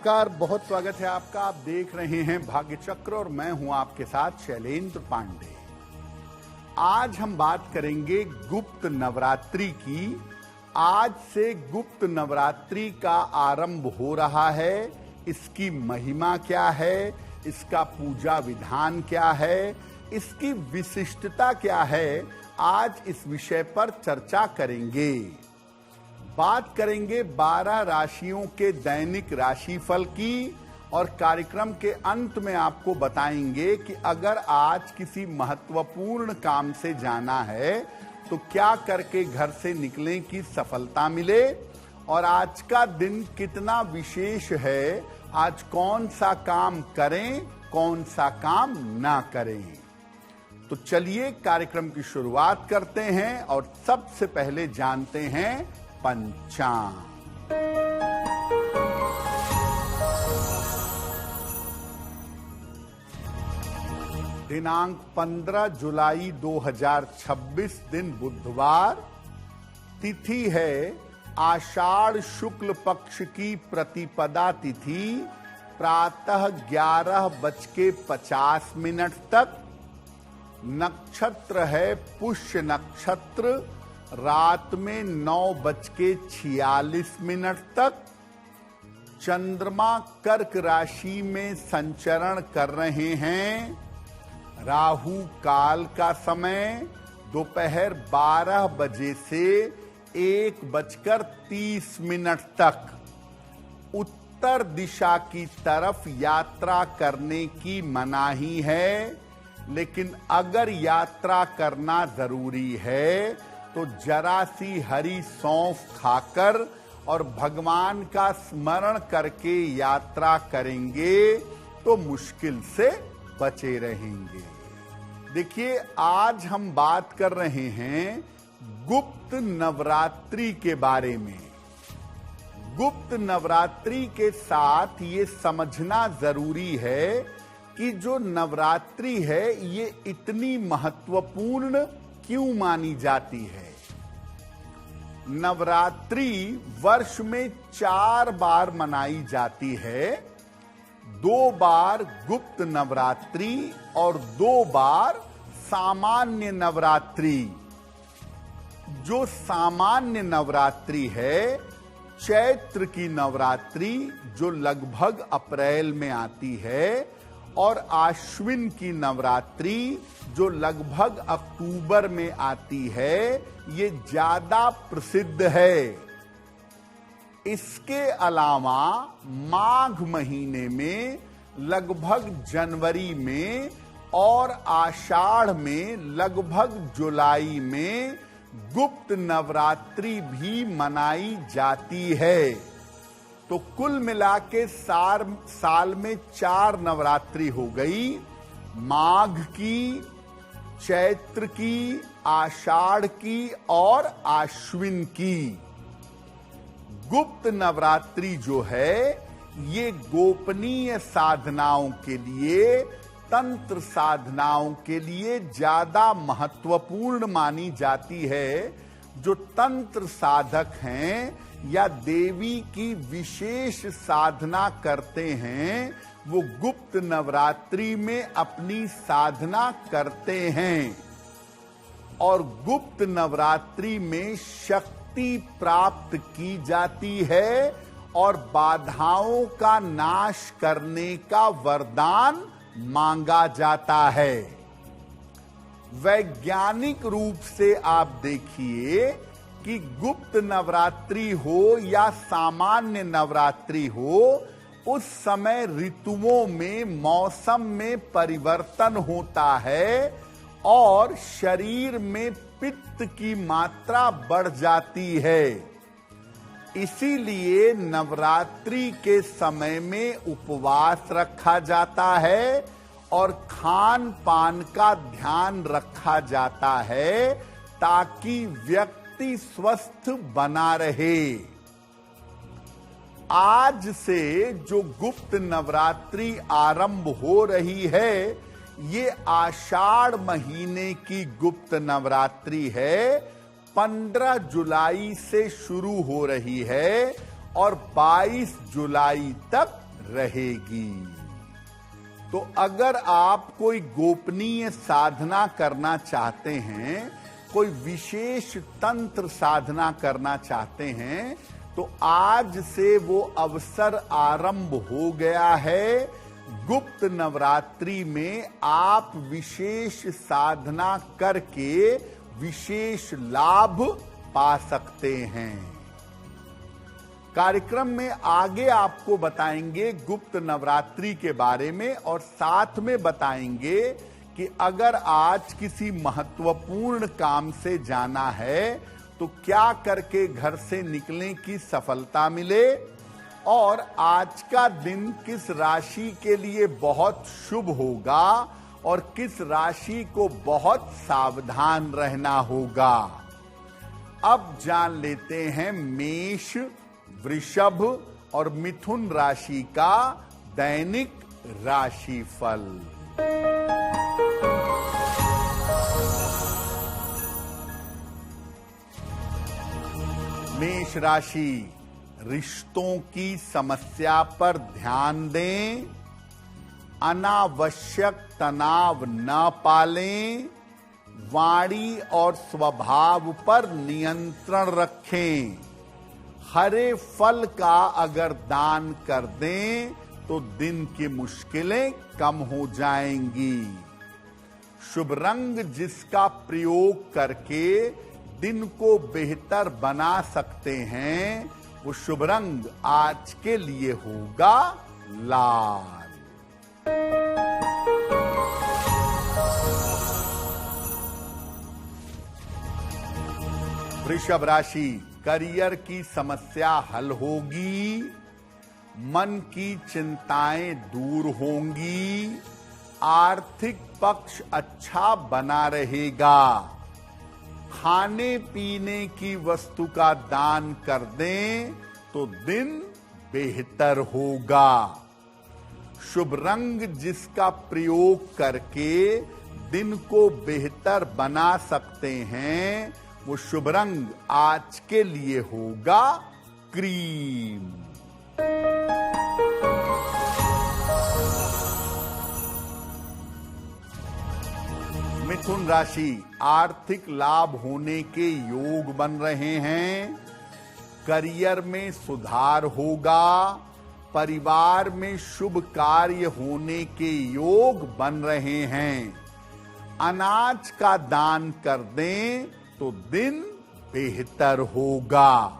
नमस्कार, बहुत स्वागत है आपका। आप देख रहे हैं भाग्य चक्र और मैं हूं आपके साथ शैलेंद्र पांडे। आज हम बात करेंगे गुप्त नवरात्रि की। आज से गुप्त नवरात्रि का आरंभ हो रहा है। इसकी महिमा क्या है, इसका पूजा विधान क्या है, इसकी विशिष्टता क्या है, आज इस विषय पर चर्चा करेंगे। बात करेंगे 12 राशियों के दैनिक राशिफल की और कार्यक्रम के अंत में आपको बताएंगे कि अगर आज किसी महत्वपूर्ण काम से जाना है तो क्या करके घर से निकलें कि सफलता मिले, और आज का दिन कितना विशेष है, आज कौन सा काम करें, कौन सा काम ना करें। तो चलिए कार्यक्रम की शुरुआत करते हैं और सबसे पहले जानते हैं पंचांग। दिनांक 15 जुलाई 2026 दिन बुधवार। तिथि है आषाढ़ शुक्ल पक्ष की प्रतिपदा तिथि, प्रातः 11:50 तक। नक्षत्र है पुष्य नक्षत्र, रात में 9:46 तक। चंद्रमा कर्क राशि में संचरण कर रहे हैं। राहु काल का समय दोपहर 12 बजे से 1:30 तक। उत्तर दिशा की तरफ यात्रा करने की मनाही है, लेकिन अगर यात्रा करना जरूरी है तो जरा सी हरी सौंफ खाकर और भगवान का स्मरण करके यात्रा करेंगे तो मुश्किल से बचे रहेंगे। देखिए, आज हम बात कर रहे हैं गुप्त नवरात्रि के बारे में। गुप्त नवरात्रि के साथ ये समझना जरूरी है कि जो नवरात्रि है ये इतनी महत्वपूर्ण क्यों मानी जाती है। नवरात्रि वर्ष में 4 बार मनाई जाती है। 2 बार गुप्त नवरात्रि और 2 बार सामान्य नवरात्रि। जो सामान्य नवरात्रि है चैत्र की नवरात्रि, जो लगभग अप्रैल में आती है, और आश्विन की नवरात्रि जो लगभग अक्टूबर में आती है, ये ज्यादा प्रसिद्ध है। इसके अलावा माघ महीने में, लगभग जनवरी में और आषाढ़ में, लगभग जुलाई में गुप्त नवरात्रि भी मनाई जाती है। तो कुल मिला के साल में 4 नवरात्रि हो गई। माघ की, चैत्र की, आषाढ़ की और आश्विन की। गुप्त नवरात्रि जो है ये गोपनीय साधनाओं के लिए, तंत्र साधनाओं के लिए ज्यादा महत्वपूर्ण मानी जाती है। जो तंत्र साधक हैं या देवी की विशेष साधना करते हैं, वो गुप्त नवरात्रि में अपनी साधना करते हैं। और गुप्त नवरात्रि में शक्ति प्राप्त की जाती है और बाधाओं का नाश करने का वरदान मांगा जाता है। वैज्ञानिक रूप से आप देखिए कि गुप्त नवरात्रि हो या सामान्य नवरात्रि हो, उस समय ऋतुओं में, मौसम में परिवर्तन होता है और शरीर में पित्त की मात्रा बढ़ जाती है। इसीलिए नवरात्रि के समय में उपवास रखा जाता है और खान पान का ध्यान रखा जाता है, ताकि व्यक्ति स्वस्थ बना रहे। आज से जो गुप्त नवरात्रि आरंभ हो रही है, ये आषाढ़ महीने की गुप्त नवरात्रि है। 15 जुलाई से शुरू हो रही है और 22 जुलाई तक रहेगी। तो अगर आप कोई गोपनीय साधना करना चाहते हैं, कोई विशेष तंत्र साधना करना चाहते हैं, तो आज से वो अवसर आरंभ हो गया है। गुप्त नवरात्रि में आप विशेष साधना करके विशेष लाभ पा सकते हैं। कार्यक्रम में आगे आपको बताएंगे गुप्त नवरात्रि के बारे में, और साथ में बताएंगे कि अगर आज किसी महत्वपूर्ण काम से जाना है तो क्या करके घर से निकलें कि सफलता मिले, और आज का दिन किस राशि के लिए बहुत शुभ होगा और किस राशि को बहुत सावधान रहना होगा। अब जान लेते हैं मेष, वृषभ और मिथुन राशि का दैनिक राशिफल। मेष राशि, रिश्तों की समस्या पर ध्यान दें, अनावश्यक तनाव न पालें, वाणी और स्वभाव पर नियंत्रण रखें। हरे फल का अगर दान कर दें तो दिन की मुश्किलें कम हो जाएंगी। शुभ रंग जिसका प्रयोग करके दिन को बेहतर बना सकते हैं, वो शुभ रंग आज के लिए होगा लाल। वृषभ राशि, करियर की समस्या हल होगी, मन की चिंताएं दूर होंगी, आर्थिक पक्ष अच्छा बना रहेगा। खाने पीने की वस्तु का दान कर दें तो दिन बेहतर होगा। शुभ रंग जिसका प्रयोग करके दिन को बेहतर बना सकते हैं, वो शुभ रंग आज के लिए होगा क्रीम। मिथुन राशि, आर्थिक लाभ होने के योग बन रहे हैं, करियर में सुधार होगा, परिवार में शुभ कार्य होने के योग बन रहे हैं। अनाज का दान कर दें तो दिन बेहतर होगा।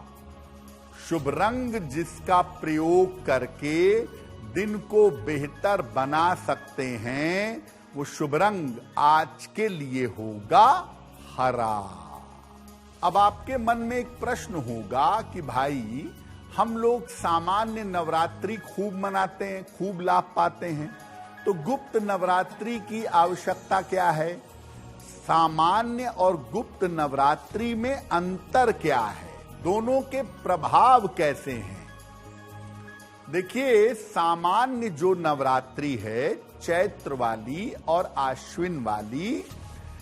शुभ रंग जिसका प्रयोग करके दिन को बेहतर बना सकते हैं, वो शुभ रंग आज के लिए होगा हरा। अब आपके मन में एक प्रश्न होगा कि भाई, हम लोग सामान्य नवरात्रि खूब मनाते हैं, खूब लाभ पाते हैं, तो गुप्त नवरात्रि की आवश्यकता क्या है? सामान्य और गुप्त नवरात्रि में अंतर क्या है? दोनों के प्रभाव कैसे हैं? देखिए, सामान्य जो नवरात्रि है, चैत्र वाली और आश्विन वाली,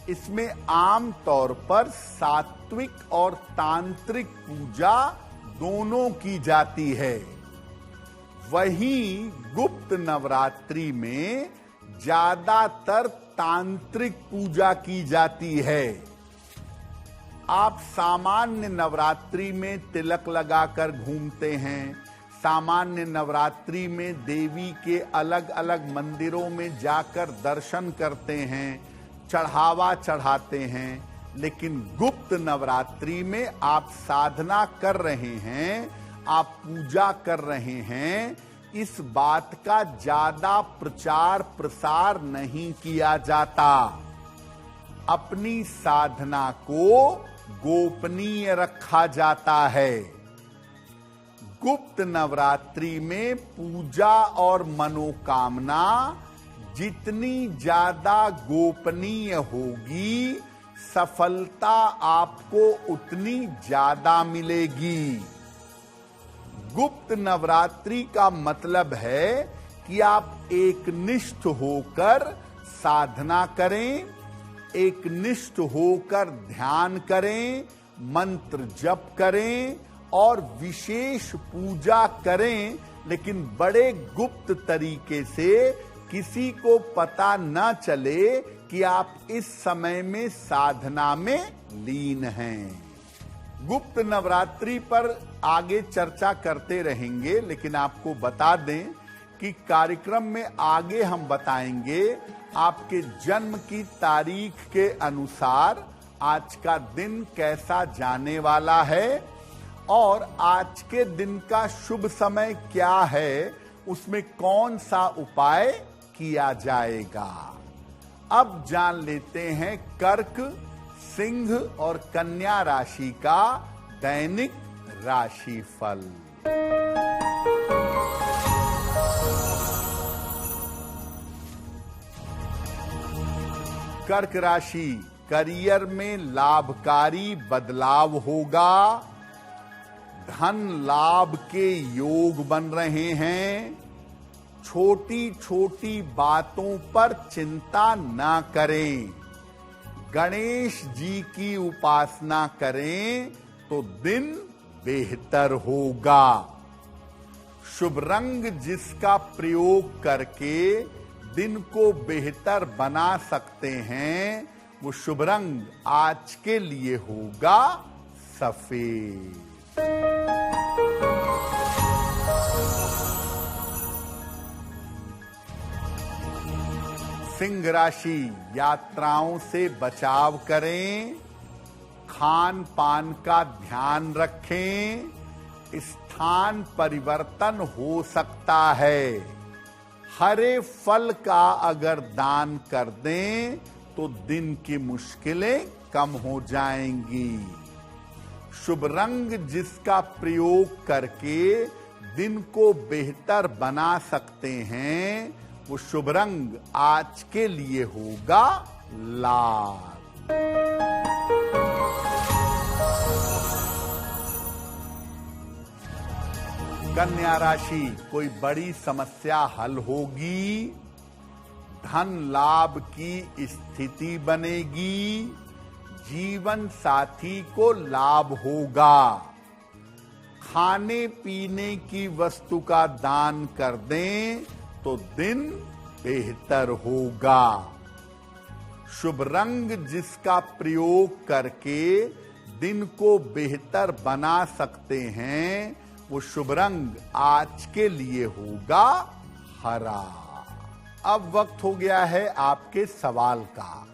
इसमें आम तौर पर सात्विक और तांत्रिक पूजा दोनों की जाती है। वहीं गुप्त नवरात्रि में ज्यादातर तांत्रिक पूजा की जाती है। आप सामान्य नवरात्रि में तिलक लगाकर घूमते हैं, सामान्य नवरात्रि में देवी के अलग अलग मंदिरों में जाकर दर्शन करते हैं, चढ़ावा चढ़ाते हैं, लेकिन गुप्त नवरात्रि में आप साधना कर रहे हैं, आप पूजा कर रहे हैं, इस बात का ज्यादा प्रचार प्रसार नहीं किया जाता। अपनी साधना को गोपनीय रखा जाता है। गुप्त नवरात्रि में पूजा और मनोकामना जितनी ज्यादा गोपनीय होगी, सफलता आपको उतनी ज्यादा मिलेगी। गुप्त नवरात्रि का मतलब है कि आप एकनिष्ठ होकर साधना करें, एकनिष्ठ होकर ध्यान करें, मंत्र जप करें और विशेष पूजा करें, लेकिन बड़े गुप्त तरीके से किसी को पता न चले कि आप इस समय में साधना में लीन हैं। गुप्त नवरात्रि पर आगे चर्चा करते रहेंगे, लेकिन आपको बता दें कि कार्यक्रम में आगे हम बताएंगे आपके जन्म की तारीख के अनुसार आज का दिन कैसा जाने वाला है और आज के दिन का शुभ समय क्या है, उसमें कौन सा उपाय किया जाएगा। अब जान लेते हैं कर्क, सिंह और कन्या राशि का दैनिक राशिफल। कर्क राशि, करियर में लाभकारी बदलाव होगा। धन लाभ के योग बन रहे हैं। छोटी छोटी बातों पर चिंता न करें। गणेश जी की उपासना करें तो दिन बेहतर होगा। शुभ रंग जिसका प्रयोग करके दिन को बेहतर बना सकते हैं, वो शुभ रंग आज के लिए होगा सफेद। सिंह राशि, यात्राओं से बचाव करें। खान पान का ध्यान रखें। स्थान परिवर्तन हो सकता है। हरे फल का अगर दान कर दें तो दिन की मुश्किलें कम हो जाएंगी। शुभ रंग जिसका प्रयोग करके दिन को बेहतर बना सकते हैं, वो शुभ रंग आज के लिए होगा लाल। कन्या राशि, कोई बड़ी समस्या हल होगी। धन लाभ की स्थिति बनेगी। जीवन साथी को लाभ होगा। खाने पीने की वस्तु का दान कर दें तो दिन बेहतर होगा। शुभ रंग जिसका प्रयोग करके दिन को बेहतर बना सकते हैं, वो शुभ रंग आज के लिए होगा हरा। अब वक्त हो गया है आपके सवाल का।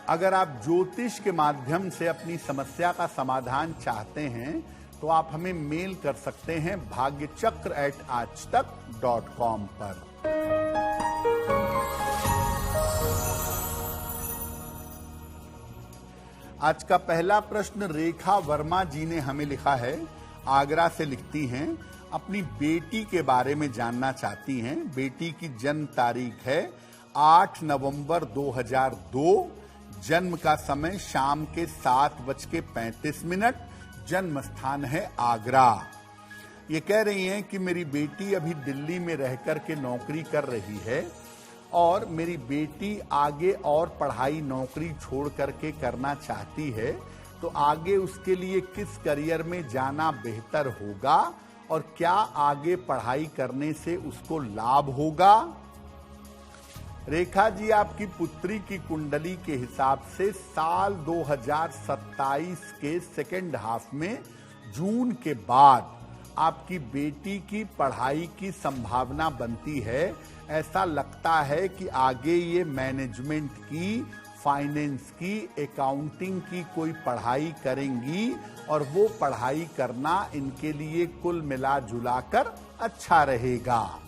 अगर आप ज्योतिष के माध्यम से अपनी समस्या का समाधान चाहते हैं तो आप हमें मेल कर सकते हैं bhagyachakra@aajtak.com पर। आज का पहला प्रश्न रेखा वर्मा जी ने हमें लिखा है। आगरा से लिखती हैं, अपनी बेटी के बारे में जानना चाहती हैं। बेटी की जन्म तारीख है 8 नवंबर 2002। जन्म का समय शाम के 7:35। जन्म स्थान है आगरा। ये कह रही हैं कि मेरी बेटी अभी दिल्ली में रहकर के नौकरी कर रही है और मेरी बेटी आगे और पढ़ाई नौकरी छोड़ करके करना चाहती है, तो आगे उसके लिए किस करियर में जाना बेहतर होगा और क्या आगे पढ़ाई करने से उसको लाभ होगा। रेखा जी, आपकी पुत्री की कुंडली के हिसाब से साल 2027 के सेकेंड हाफ में जून के बाद आपकी बेटी की पढ़ाई की संभावना बनती है। ऐसा लगता है कि आगे ये मैनेजमेंट की, फाइनेंस की, अकाउंटिंग की कोई पढ़ाई करेंगी और वो पढ़ाई करना इनके लिए कुल मिला जुलाकर अच्छा रहेगा।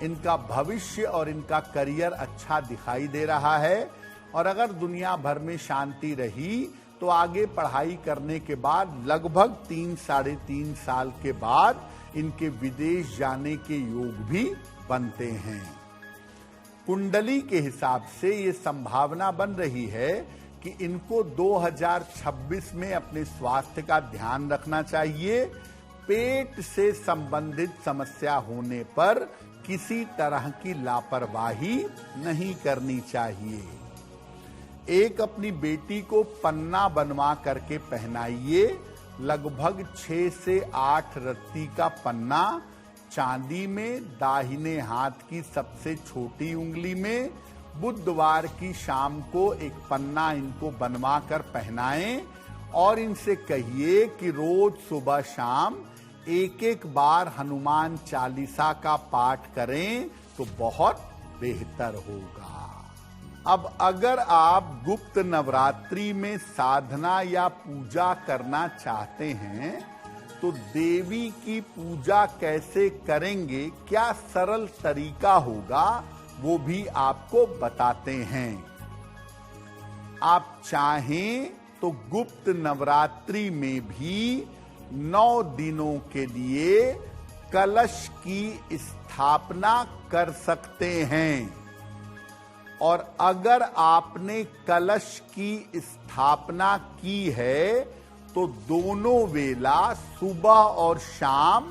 इनका भविष्य और इनका करियर अच्छा दिखाई दे रहा है और अगर दुनिया भर में शांति रही तो आगे पढ़ाई करने के बाद लगभग 3-3.5 साल के बाद इनके विदेश जाने के योग भी बनते हैं। कुंडली के हिसाब से ये संभावना बन रही है कि इनको 2026 में अपने स्वास्थ्य का ध्यान रखना चाहिए। पेट से संबंधित समस्या होने पर किसी तरह की लापरवाही नहीं करनी चाहिए। एक अपनी बेटी को पन्ना बनवा करके पहनाइए। लगभग 6 से 8 रत्ती का पन्ना चांदी में दाहिने हाथ की सबसे छोटी उंगली में। बुधवार की शाम को एक पन्ना इनको बनवा कर पहनाएं और इनसे कहिए कि रोज सुबह शाम एक एक बार हनुमान चालीसा का पाठ करें तो बहुत बेहतर होगा। अब अगर आप गुप्त नवरात्रि में साधना या पूजा करना चाहते हैं तो देवी की पूजा कैसे करेंगे, क्या सरल तरीका होगा, वो भी आपको बताते हैं। आप चाहें तो गुप्त नवरात्रि में भी 9 दिनों के लिए कलश की स्थापना कर सकते हैं। और अगर आपने कलश की स्थापना की है तो दोनों वेला सुबह और शाम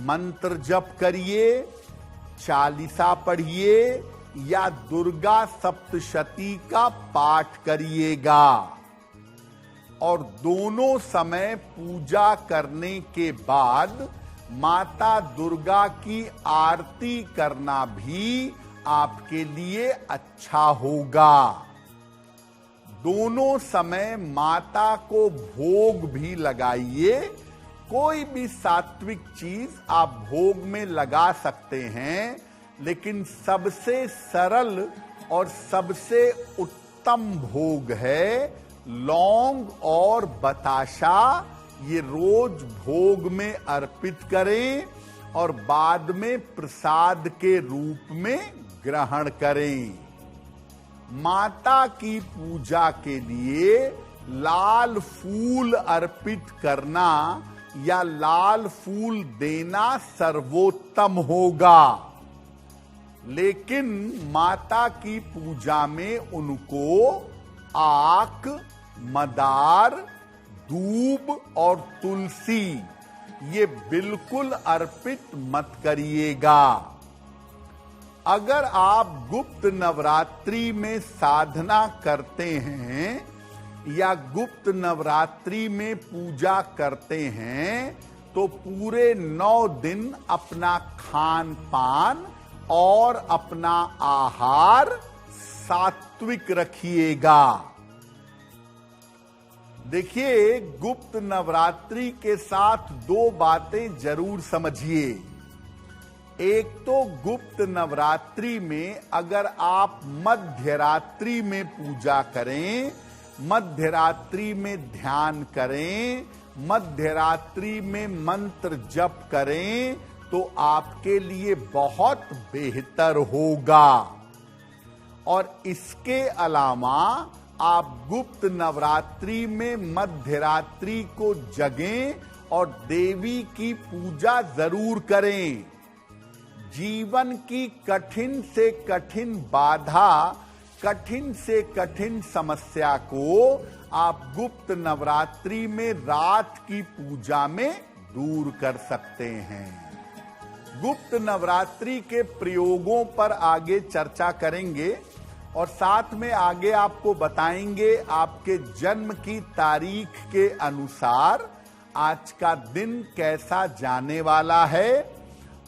मंत्र जप करिए, चालीसा पढ़िए या दुर्गा सप्तशती का पाठ करिएगा। और दोनों समय पूजा करने के बाद माता दुर्गा की आरती करना भी आपके लिए अच्छा होगा। दोनों समय माता को भोग भी लगाइए। कोई भी सात्विक चीज आप भोग में लगा सकते हैं, लेकिन सबसे सरल और सबसे उत्तम भोग है लौंग और बताशा। ये रोज भोग में अर्पित करें और बाद में प्रसाद के रूप में ग्रहण करें। माता की पूजा के लिए लाल फूल अर्पित करना या लाल फूल देना सर्वोत्तम होगा, लेकिन माता की पूजा में उनको आक, मदार, दूब और तुलसी ये बिल्कुल अर्पित मत करिएगा। अगर आप गुप्त नवरात्रि में साधना करते हैं या गुप्त नवरात्रि में पूजा करते हैं तो पूरे 9 दिन अपना खान पान और अपना आहार सात्विक रखिएगा। देखिए, गुप्त नवरात्रि के साथ 2 बातें जरूर समझिए। एक तो गुप्त नवरात्रि में अगर आप मध्य रात्रि में पूजा करें, मध्य रात्रि में ध्यान करें, मध्य रात्रि में मंत्र जप करें तो आपके लिए बहुत बेहतर होगा। और इसके अलावा आप गुप्त नवरात्रि में मध्य रात्रि को जगें और देवी की पूजा जरूर करें। जीवन की कठिन से कठिन बाधा, कठिन से कठिन समस्या को आप गुप्त नवरात्रि में रात की पूजा में दूर कर सकते हैं। गुप्त नवरात्रि के प्रयोगों पर आगे चर्चा करेंगे और साथ में आगे आपको बताएंगे आपके जन्म की तारीख के अनुसार आज का दिन कैसा जाने वाला है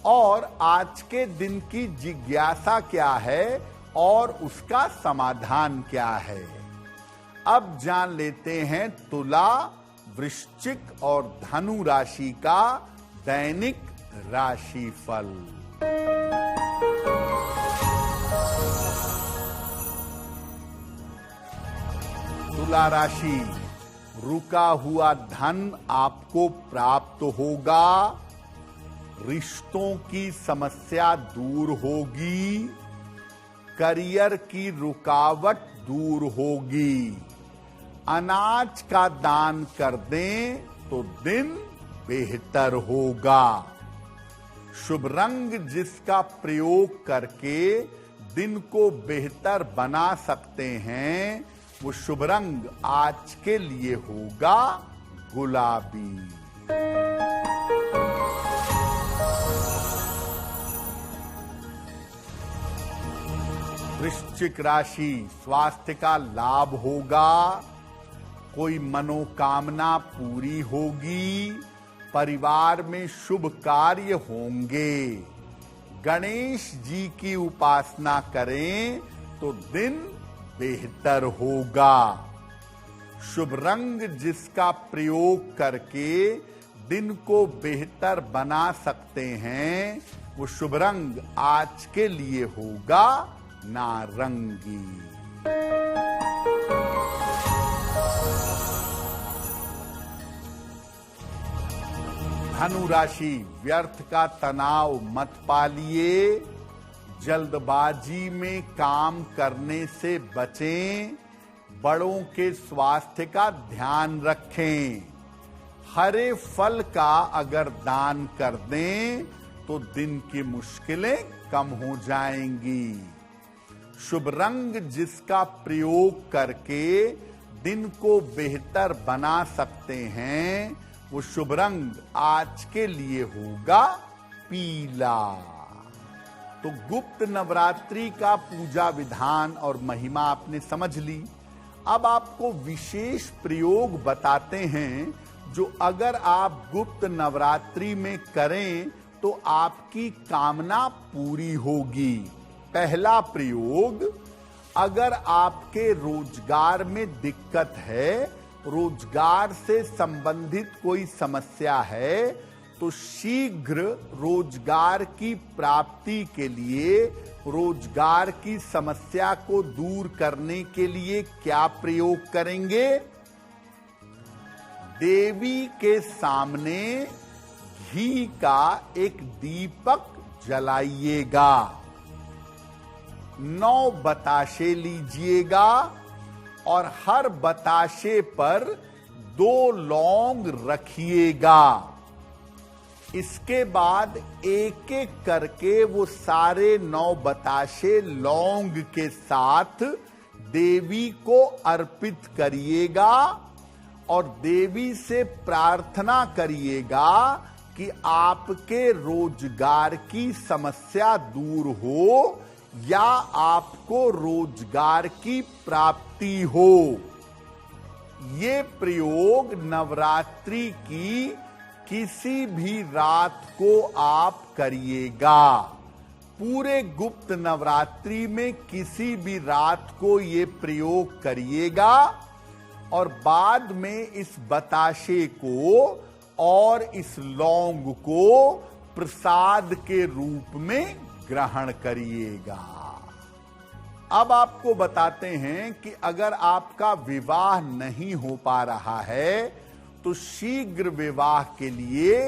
और आज के दिन की जिज्ञासा क्या है और उसका समाधान क्या है। अब जान लेते हैं तुला, वृश्चिक और धनु राशि का दैनिक राशिफल। तुला राशि, रुका हुआ धन आपको प्राप्त होगा, रिश्तों की समस्या दूर होगी, करियर की रुकावट दूर होगी। अनाज का दान कर दें तो दिन बेहतर होगा। शुभ रंग जिसका प्रयोग करके दिन को बेहतर बना सकते हैं वो शुभ रंग आज के लिए होगा गुलाबी। वृश्चिक राशि, स्वास्थ्य का लाभ होगा, कोई मनोकामना पूरी होगी, परिवार में शुभ कार्य होंगे। गणेश जी की उपासना करें तो दिन बेहतर होगा। शुभ रंग जिसका प्रयोग करके दिन को बेहतर बना सकते हैं, वो शुभ रंग आज के लिए होगा नारंगी। धनु राशि, व्यर्थ का तनाव मत पालिए। जल्दबाजी में काम करने से बचें। बड़ों के स्वास्थ्य का ध्यान रखें। हरे फल का अगर दान कर दें तो दिन की मुश्किलें कम हो जाएंगी। शुभ रंग जिसका प्रयोग करके दिन को बेहतर बना सकते हैं, वो शुभ रंग आज के लिए होगा पीला। तो गुप्त नवरात्रि का पूजा विधान और महिमा आपने समझ ली। अब आपको विशेष प्रयोग बताते हैं जो अगर आप गुप्त नवरात्रि में करें तो आपकी कामना पूरी होगी। पहला प्रयोग, अगर आपके रोजगार में दिक्कत है, रोजगार से संबंधित कोई समस्या है, तो शीघ्र रोजगार की प्राप्ति के लिए, रोजगार की समस्या को दूर करने के लिए क्या प्रयोग करेंगे? देवी के सामने घी का एक दीपक जलाइएगा। 9 बताशे लीजिएगा और हर बताशे पर 2 लौंग रखिएगा। इसके बाद एक एक करके वो सारे 9 बताशे लौंग के साथ देवी को अर्पित करिएगा और देवी से प्रार्थना करिएगा कि आपके रोजगार की समस्या दूर हो या आपको रोजगार की प्राप्ति हो। ये प्रयोग नवरात्रि की किसी भी रात को आप करिएगा। पूरे गुप्त नवरात्रि में किसी भी रात को ये प्रयोग करिएगा और बाद में इस बताशे को और इस लौंग को प्रसाद के रूप में ग्रहण करिएगा। अब आपको बताते हैं कि अगर आपका विवाह नहीं हो पा रहा है तो शीघ्र विवाह के लिए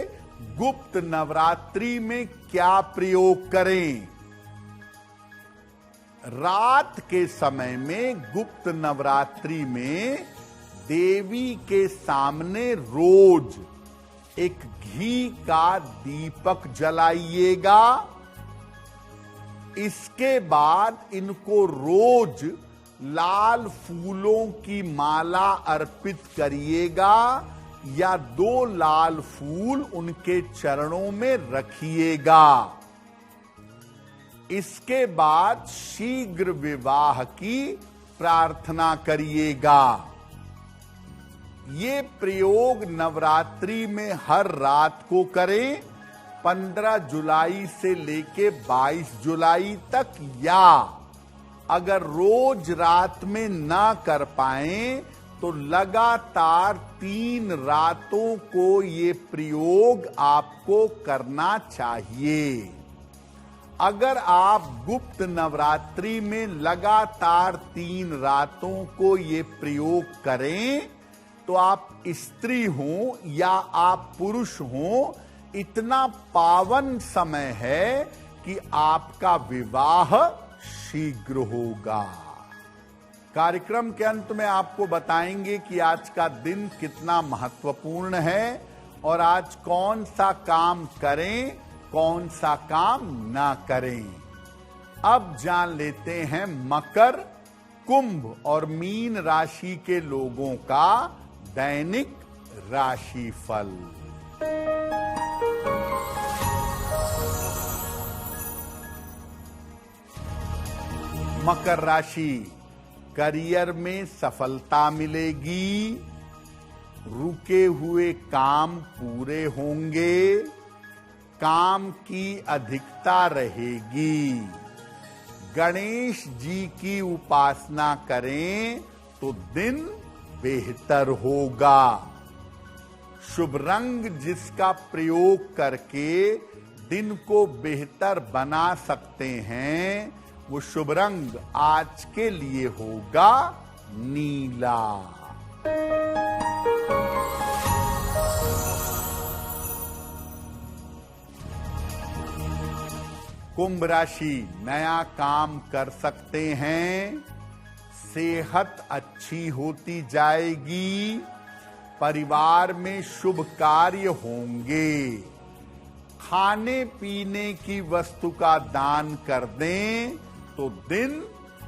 गुप्त नवरात्रि में क्या प्रयोग करें। रात के समय में गुप्त नवरात्रि में देवी के सामने रोज एक घी का दीपक जलाइएगा। इसके बाद इनको रोज लाल फूलों की माला अर्पित करिएगा या 2 लाल फूल उनके चरणों में रखिएगा। इसके बाद शीघ्र विवाह की प्रार्थना करिएगा। ये प्रयोग नवरात्रि में हर रात को करें, 15 जुलाई से लेके 22 जुलाई तक, या अगर रोज रात में ना कर पाएं तो लगातार 3 रातों को ये प्रयोग आपको करना चाहिए। अगर आप गुप्त नवरात्रि में लगातार 3 रातों को ये प्रयोग करें तो आप स्त्री हो या आप पुरुष हो, इतना पावन समय है कि आपका विवाह शीघ्र होगा। कार्यक्रम के अंत में आपको बताएंगे कि आज का दिन कितना महत्वपूर्ण है और आज कौन सा काम करें, कौन सा काम ना करें। अब जान लेते हैं मकर, कुंभ और मीन राशि के लोगों का दैनिक राशिफल। मकर राशि, करियर में सफलता मिलेगी। रुके हुए काम पूरे होंगे, काम की अधिकता रहेगी। गणेश जी की उपासना करें तो दिन बेहतर होगा। शुभ रंग जिसका प्रयोग करके दिन को बेहतर बना सकते हैं, वो शुभ रंग आज के लिए होगा नीला। कुंभ राशि नया काम कर सकते हैं, सेहत अच्छी होती जाएगी, परिवार में शुभ कार्य होंगे। खाने पीने की वस्तु का दान कर दें तो दिन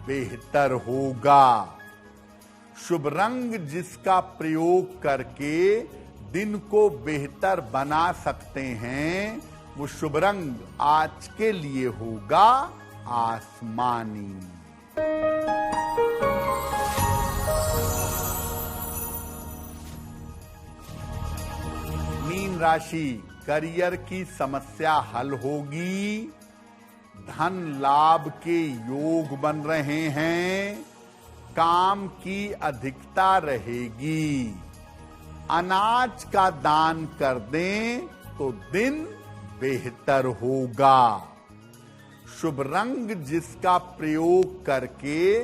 बेहतर होगा। शुभ रंग जिसका प्रयोग करके दिन को बेहतर बना सकते हैं, वो शुभ रंग आज के लिए होगा आसमानी। मीन राशि करियर की समस्या हल होगी, धन लाभ के योग बन रहे हैं, काम की अधिकता रहेगी। अनाज का दान कर दें तो दिन बेहतर होगा। शुभ रंग जिसका प्रयोग करके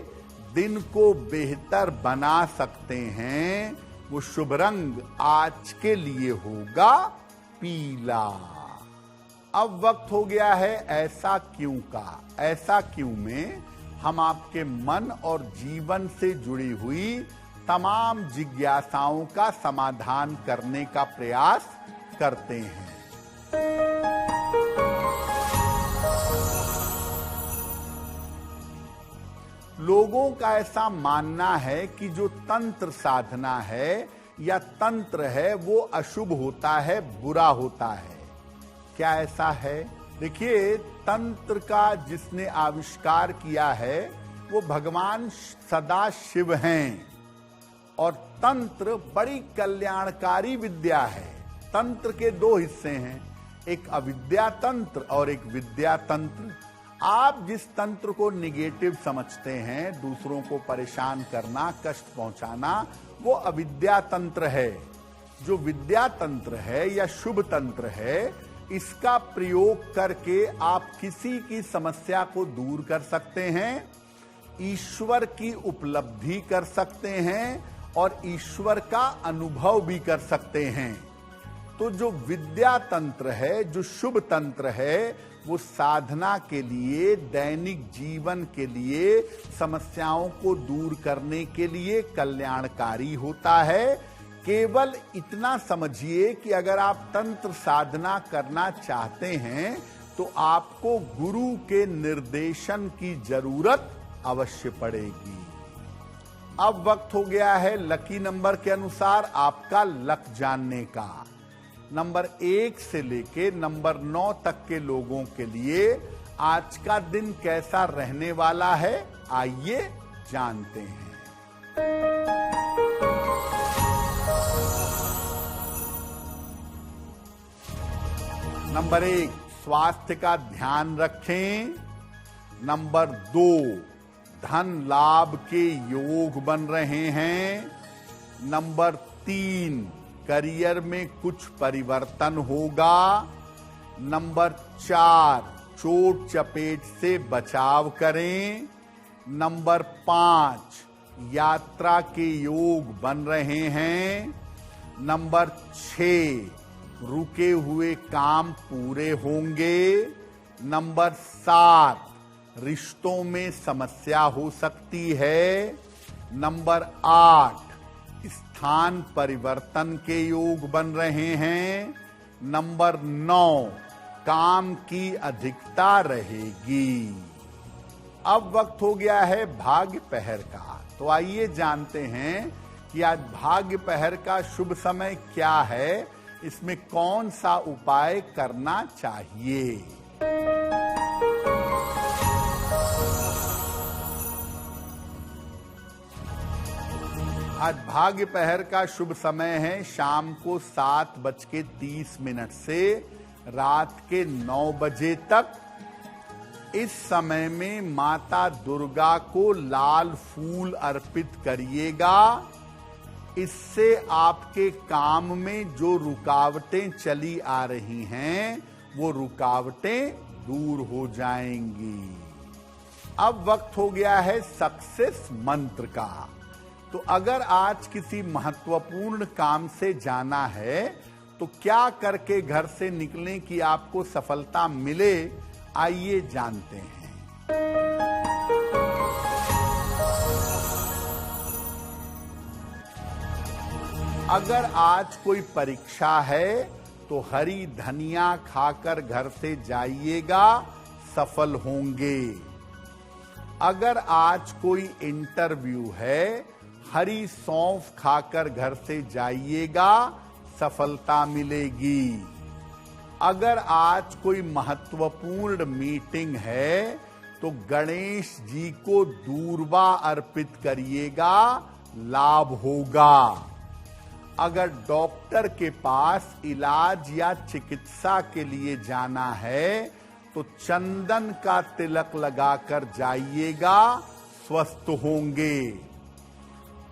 दिन को बेहतर बना सकते हैं, वो शुभ रंग आज के लिए होगा पीला। अब वक्त हो गया है ऐसा क्यों का। ऐसा क्यों में हम आपके मन और जीवन से जुड़ी हुई तमाम जिज्ञासाओं का समाधान करने का प्रयास करते हैं। लोगों का ऐसा मानना है कि जो तंत्र साधना है या तंत्र है वो अशुभ होता है, बुरा होता है। क्या ऐसा है? देखिए, तंत्र का जिसने आविष्कार किया है वो भगवान सदा शिव हैं, और तंत्र बड़ी कल्याणकारी विद्या है। तंत्र के दो हिस्से हैं, एक अविद्या तंत्र और एक विद्या तंत्र। आप जिस तंत्र को निगेटिव समझते हैं, दूसरों को परेशान करना, कष्ट पहुंचाना, वो अविद्या तंत्र है। जो विद्या तंत्र है या शुभ तंत्र है, इसका प्रयोग करके आप किसी की समस्या को दूर कर सकते हैं, ईश्वर की उपलब्धि कर सकते हैं और ईश्वर का अनुभव भी कर सकते हैं। तो जो विद्या तंत्र है, जो शुभ तंत्र है, वो साधना के लिए, दैनिक जीवन के लिए, समस्याओं को दूर करने के लिए कल्याणकारी होता है। केवल इतना समझिए कि अगर आप तंत्र साधना करना चाहते हैं तो आपको गुरु के निर्देशन की जरूरत अवश्य पड़ेगी। अब वक्त हो गया है लकी नंबर के अनुसार आपका लक जानने का। नंबर 1 से लेके नंबर 9 तक के लोगों के लिए आज का दिन कैसा रहने वाला है, आइए जानते हैं। नंबर 1, स्वास्थ्य का ध्यान रखें। नंबर 2, धन लाभ के योग बन रहे हैं। नंबर 3, करियर में कुछ परिवर्तन होगा। नंबर 4, चोट चपेट से बचाव करें। नंबर 5, यात्रा के योग बन रहे हैं। नंबर 6, रुके हुए काम पूरे होंगे। नंबर 7, रिश्तों में समस्या हो सकती है। नंबर 8, स्थान परिवर्तन के योग बन रहे हैं। नंबर 9, काम की अधिकता रहेगी। अब वक्त हो गया है भाग्य पहर का। तो आइए जानते हैं कि आज भाग्य पहर का शुभ समय क्या है, इसमें कौन सा उपाय करना चाहिए। आज भाग्य पहर का शुभ समय है शाम को 7:30 से रात के 9 बजे तक। इस समय में माता दुर्गा को लाल फूल अर्पित करिएगा। इससे आपके काम में जो रुकावटें चली आ रही हैं वो रुकावटें दूर हो जाएंगी। अब वक्त हो गया है सक्सेस मंत्र का। तो अगर आज किसी महत्वपूर्ण काम से जाना है तो क्या करके घर से निकलें कि आपको सफलता मिले, आइए जानते हैं। अगर आज कोई परीक्षा है तो हरी धनिया खाकर घर से जाइएगा, सफल होंगे। अगर आज कोई इंटरव्यू है, हरी सौंफ खाकर घर से जाइएगा, सफलता मिलेगी। अगर आज कोई महत्वपूर्ण मीटिंग है तो गणेश जी को दूर्वा अर्पित करिएगा, लाभ होगा। अगर डॉक्टर के पास इलाज या चिकित्सा के लिए जाना है तो चंदन का तिलक लगाकर जाइएगा, स्वस्थ होंगे।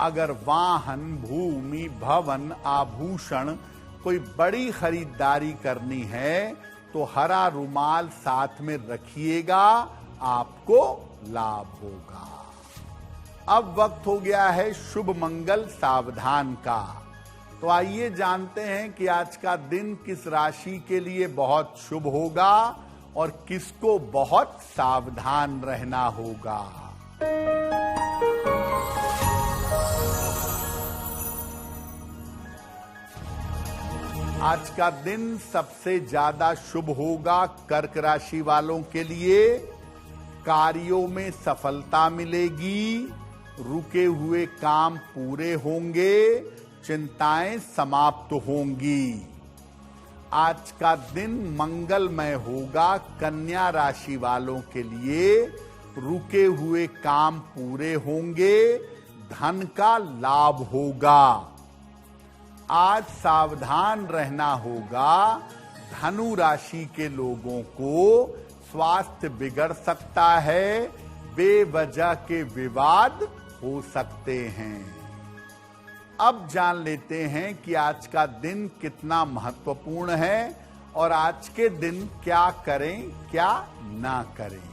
अगर वाहन, भूमि, भवन, आभूषण कोई बड़ी खरीदारी करनी है तो हरा रुमाल साथ में रखिएगा, आपको लाभ होगा। अब वक्त हो गया है शुभ मंगल सावधान का। तो आइए जानते हैं कि आज का दिन किस राशि के लिए बहुत शुभ होगा और किसको बहुत सावधान रहना होगा। आज का दिन सबसे ज्यादा शुभ होगा कर्क राशि वालों के लिए। कार्यों में सफलता मिलेगी, रुके हुए काम पूरे होंगे, चिंताएं समाप्त होंगी। आज का दिन मंगलमय होगा कन्या राशि वालों के लिए। रुके हुए काम पूरे होंगे, धन का लाभ होगा। आज सावधान रहना होगा, धनु राशि के लोगों को स्वास्थ्य बिगड़ सकता है, बेवजह के विवाद हो सकते हैं। अब जान लेते हैं कि आज का दिन कितना महत्वपूर्ण है और आज के दिन क्या करें क्या ना करें।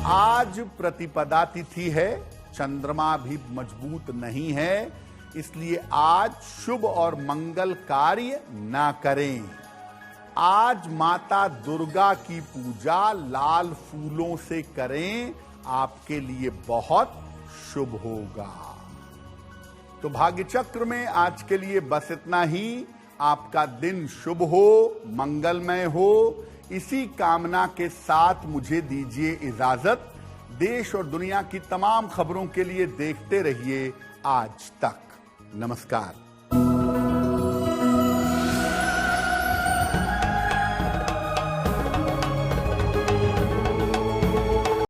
आज प्रतिपदा तिथि है, चंद्रमा भी मजबूत नहीं है, इसलिए आज शुभ और मंगल कार्य ना करें। आज माता दुर्गा की पूजा लाल फूलों से करें, आपके लिए बहुत शुभ होगा। तो भाग्य चक्र में आज के लिए बस इतना ही। आपका दिन शुभ हो, मंगलमय हो, इसी कामना के साथ मुझे दीजिए इजाजत। देश और दुनिया की तमाम खबरों के लिए देखते रहिए आज तक। नमस्कार।